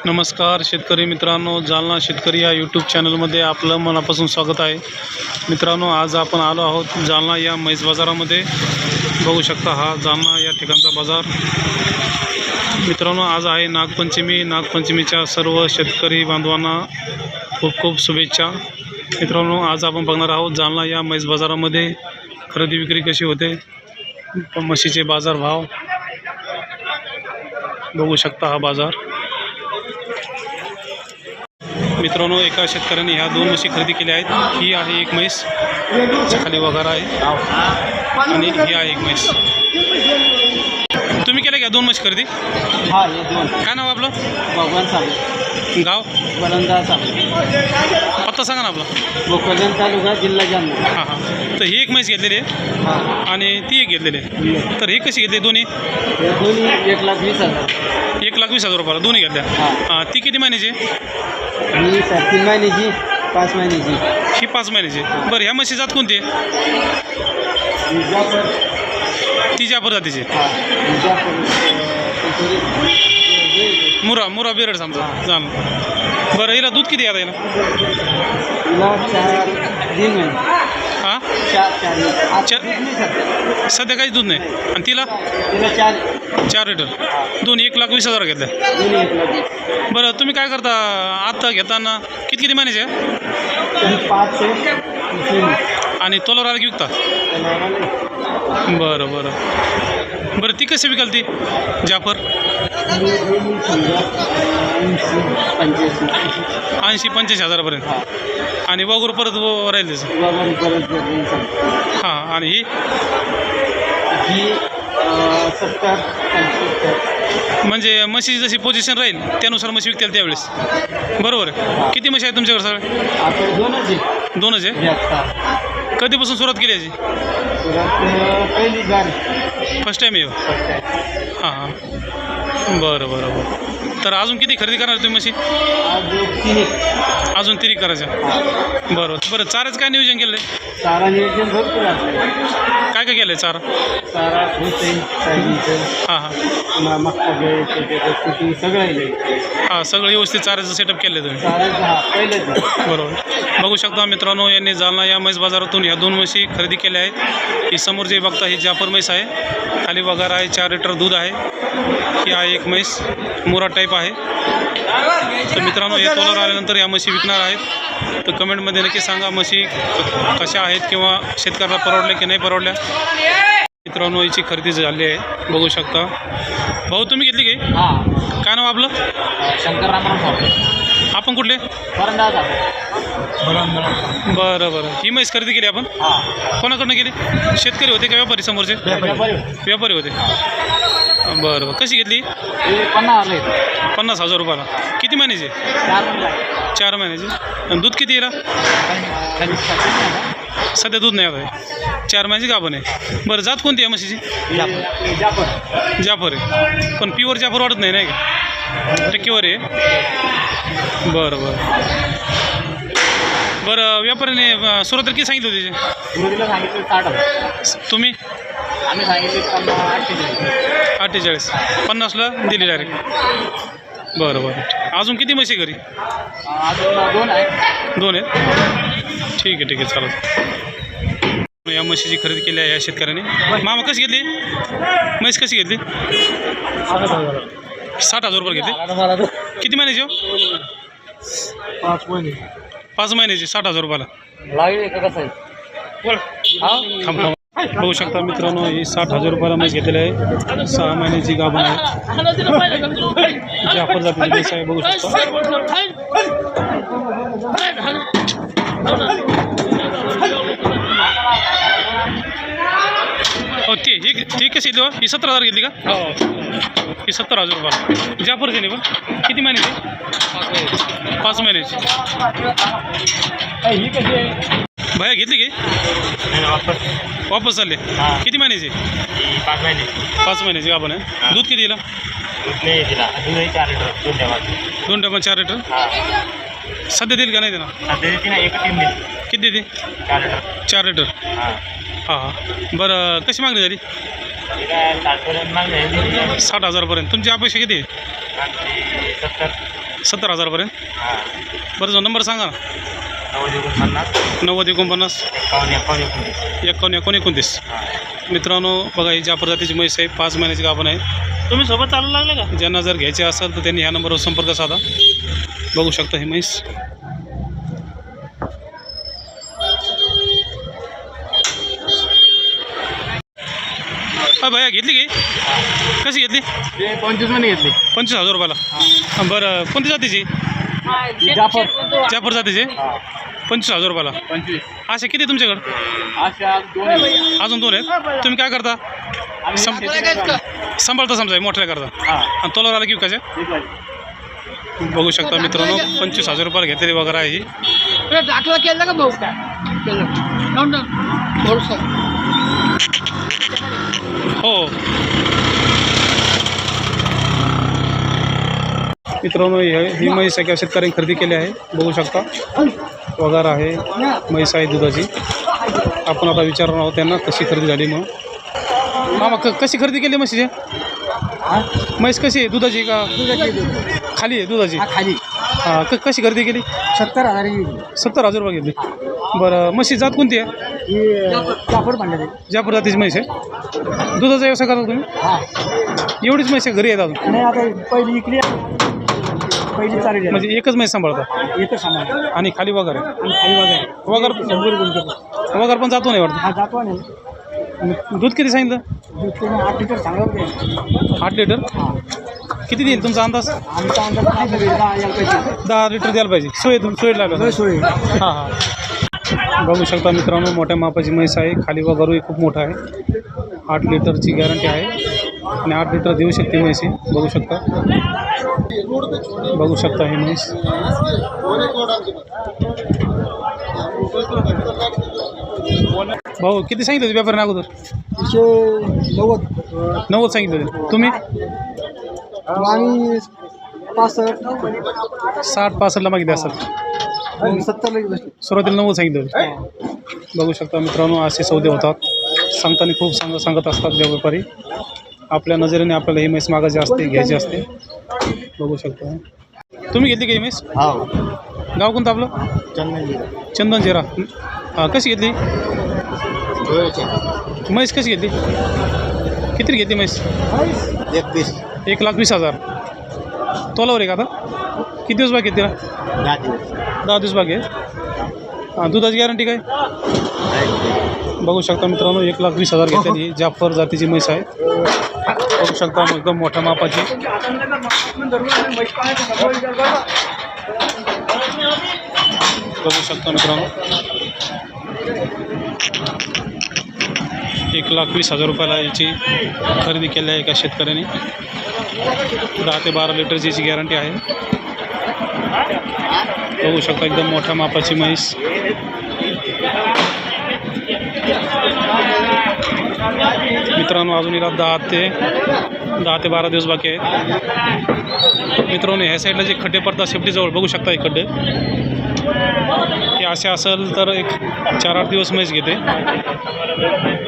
नमस्कार शेतकरी मित्रांनो, जालना शेतकरी या यूट्यूब चॅनलमध्ये आपलं मनापासून स्वागत आहे. मित्रांनो, आज आपण आलो आहोत जालना या म्हैस बाजारामध्ये. बघू शकता हा जालना या ठिकाणचा बाजार. मित्रांनो, आज आहे नागपंचमी. नागपंचमीच्या सर्व शेतकरी बांधवांना खूप खूप शुभेच्छा. मित्रांनो, आज आपण बघणार आहोत जालना या म्हैस बाजारामध्ये खरेदी विक्री कशी होते, म्हशीचे बाजार भाव. बघू शकता हा बाजार. मित्रांनो, एका शेतकऱ्याने ह्या दोन म्हशी खरेदी केल्या आहेत. ही आहे एक म्हैस, खाली वगैरे आहे, आणि ही आहे एक म्हैस. तुम्ही केल्या का दोन म्हशी खरेदी? हा, हे दोन. काय नाव आपलं? भगवान साहेब, गाव? वलंदा साहेब, पत्ता सांगा ना आपला. भोकरदन तालुका, जिल्हा जालना. हां हां. तर ही एक म्हैस घेतलेली आहे हां, आणि ती एक घेतलेली आहे. तर ही कशी घेतली दोन्ही? हे दोन्ही 1,20,000. 1,20,000 रुपयाला दोन्ही घेतल्या. हां, ती किती महिन्याची? ही 3 महिन्याची, 5 महिन्याची. ही 5 महिन्याची. बरं, ह्या म्हशी जात कोणती आहे? विजापूर. ती जापर जातीची. हां, विजापूर. मुरा बेरड समजा जाणं. बरं, हिला दूध किती आहे आता हिला? तिला 4 दिन महिने. हां, 4 सध्या काहीच दूध नाही. आणि तिला तिला 4 लिटर. दोन 1,20,000 घेतल्या. दोन्ही 1,20,000. बरं, तुम्ही काय करता आता घेताना? किती महिन्याचे आहे? 5 आणि तोलावर आला की विकता? बरं बरं बरं. ती कशी विकाल ती जाफर? 80-85 हजारापर्यंत. आणि वगैरे परत राहील त्याचं. हां, आणि ही 70-85. म्हणजे म्हशी जशी पोझिशन राहील त्यानुसार म्हशी विकतील त्यावेळेस. बरोबर आहे. किती म्हशी आहेत तुमच्याकडे सगळे? आता दोनच आहे. दोनच आहे. कधीपासून सुरुवात केली याची? पहिली गाडी फर्स्ट टाईम येऊ? हां हां. बरं बरं बरं. तर अजून किती खरेदी करणार तुम्ही म्हशी? अजून 3 करायच्या. बरं बरं. चाराचं काय नियोजन केलं आहे? चारा नियोजन भरपूर आहे. काय केलं आहे चारा? चारा भुसे, हां हां मक्का सगळं आहे. हां, सगळं व्यवस्थित चाऱ्याचं सेटअप केलं आहे तुम्ही? चाराचं हा पहिलंच. बरोबर. बघू शकता मित्रांनो, यांनी जालना या म्हैस बाजारातून ह्या 2 म्हशी खरेदी केल्या आहेत. ही समोर जे बघता ही जाफर म्हैस आहे, खाली वगार आहे, 4 लिटर दूध आहे. ही आहे एक म्हैस, मुरा टाईप आहे. तर मित्रांनो, हे तोलावर आल्यानंतर या म्हशी विकणार आहेत. तर कमेंटमध्ये नक्की सांगा म्हशी कशा आहेत किंवा शेतकऱ्याला परवडल्या की नाही परवडल्या. मित्रांनो, याची खरेदी झाली आहे. बघू शकता. भाऊ, तुम्ही घेतली काही? हां, काय नाव आपलं? शंकरराम. आपण कुठले? बरं बरं. ही म्हैस खरेदी केली आपण? हां. कोणाकडनं केली? शेतकरी होते का व्यापारी समोरचे? व्यापारी होते. बरं बरं. कशी घेतली? 50,000 रुपयाला. किती महिन्याची? 4 महिन्याची. आणि दूध किती येईल? सध्या दूध नाही आता. 4 महिन्याची गाभण आहे. बरं, जात कोणती आहे म्हशीची? जाफर आहे. पण प्युअर जाफर वाटत नाही, नाही का? टक्केवर आहे. बरं बरं बरं. व्यापाऱ्याने सुरुवात किती सांगितलं होती त्याची? तुम्ही? आम्ही सांगितले 48. 50ला दिली डायरेक्ट. बरं बरं. अजून किती म्हशी घरी? दोन आहे. 2 आहेत. ठीक आहे चालत. या म्हशीची खरेदी केली आहे या शेतकऱ्याने. मामा, कशी घेतली म्हैस? कशी घेतली? 60,000 रुपये घेतली. किती महिन्याची हो? 5 महिने. 5 महिन्याची 60,000 रुपयाला. लागेल का कसं आहे? थांबा. बघू शकता मित्रांनो, ही 60,000 रुपयाला म्हैस घेतलेली आहे. 6 महिन्याची गाभण आहे. जाफर जातीची म्हैस आहे. बघू शकता. हो, ती कशी घेतली? ही 17,000 घेतली का? ही 70,000 रुपयाला. जाफरची नाही पण? किती महिन्याची? 5 महिन्याची. भैया घेतली की वापस चालले? किती महिन्याची? 5 महिन्याची गाभण आहे. दूध किती दिला? 2 टायमाला 4 लिटर. सध्या देईल का नाही देणार? किती देते? 4 लिटर. हां हां. बरं, कशी मागणी झाली? 60,000पर्यंत. तुमची अपेक्षा किती आहे? 70 हजारपर्यंत. बरं जो नंबर सांगा ना. 90 49 51 29. मित्रांनो बघा ही ज्या प्रजातीची म्हैस आहे 5 महिन्याची गाभण आहे. तुम्ही सोबत चालू लागले का? ज्यांना जर घ्यायचे असेल तर त्यांनी ह्या नंबरवर संपर्क साधा. बघू शकता ही म्हैस. भैया घेतली की कशी घेतली? 25 महिने घेतली. 25,000 रुपयाला. बरं कोणती जातीची? जाफर जातीची. 25,000 रुपयाला. 25. अशा किती तुमच्याकडं? अशा 2 आहेत. अजून 2 आहेत. तुम्ही काय करता? सांभाळता समजा मोठ्या करता आणि तोलावर आला की विकायच्या. बघू शकता मित्रांनो 25,000 रुपयाला घेतलेली वगैरे आहे ही. दाखला केला का भाऊ? हो मित्रांनो ही म्हैस एका शेतकऱ्यांनी खरेदी केली आहे. बघू शकता वगैरे आहे. म्हैस आहे दुधाची. आपण आता विचारणार आहोत त्यांना कशी खरेदी झाली. मग मामा कशी खरेदी केली म्हशीची? म्हैस कशी आहे? दुधाची का खाली आहे? दुधाची खाली. हां कशी खरेदी केली? 70,000. 70,000 रुपये घेतली. बरं म्हशी जात कोणती आहे? जाफर भांडे. जाफर जातीची म्हैस आहे. दुधाचा व्यवसाय करता तुम्ही? एवढीच म्हैस घरी येतात अजून? नाही आता पहिली इकडे पहिली चालेल म्हणजे एकच म्हैस सांभाळता एकच सामान आणि खाली वगैरे आणि खाली वगैरे पण जातो नाही वाटतं. हा जातो नाही. दूध किती सांगितलं? 8 लिटर सांगा. 8 लिटर. किती देईल तुमचा अंदाज? आमचा अंदाज काय झाला? 10 यायला पाहिजे. 10 लिटर द्यायला पाहिजे. सोय लागलं. सोय. हां हां बघू शकता मित्रांनो मोठ्या मापाची म्हैस आहे. खाली वगैरे खूप मोठा आहे. 8 लिटरची गॅरंटी आहे आणि 8 लिटर देऊ शकते म्हैसी. बघू शकता ही म्हैस. भाऊ किती सांगितलं होते व्यापाऱ्याने अगोदर? 90 सांगितलं होते. तुम्ही? आम्ही 65. 60-65ला मागितले असेल. 70 सुरुवातीला 90 सांगितलं होते. बघू शकता मित्रांनो असे सौदे होतात. सांगताना खूप सांगत असतात व्यापारी. आपल्या नजरेने आपल्याला ही म्हैस मागायची असते घ्यायची असते. बघू शकता. तुम्ही घेतली का ही म्हैस? हो. गाव कोणतं आपलं? चंदनजेरा. कशी घेतली म्हैस? कशी घेतली? किती घेतली म्हैस? 1,20,000. तोलावर आहे का आता? किती दिवस बाकी आहेत तिला? 10 दिवस बाकी आहे. दुधाची गॅरंटी काय? बघू शकता मित्रांनो 1,20,000 घेतलेली जाफर जातीची म्हैस आहे. बघू शकता एकदम मोठ्या मापाची. बघू शकता मित्रांनो 1,20,000 रुपयाला याची खरेदी केली आहे एका शेतकऱ्याने. 10 ते 12 लिटरची याची गॅरंटी आहे. बघू शकता एकदम मोठ्या मापाची म्हैस. मित्रांनो अजून हिला 10 ते 12 दिवस बाकी आहेत. मित्रांनो ह्या साईडला जे खड्डे पडतात शेपटीजवळ बघू शकता हे खड्डे. हे असे असेल तर एक 4-8 दिवस म्हैस घेते.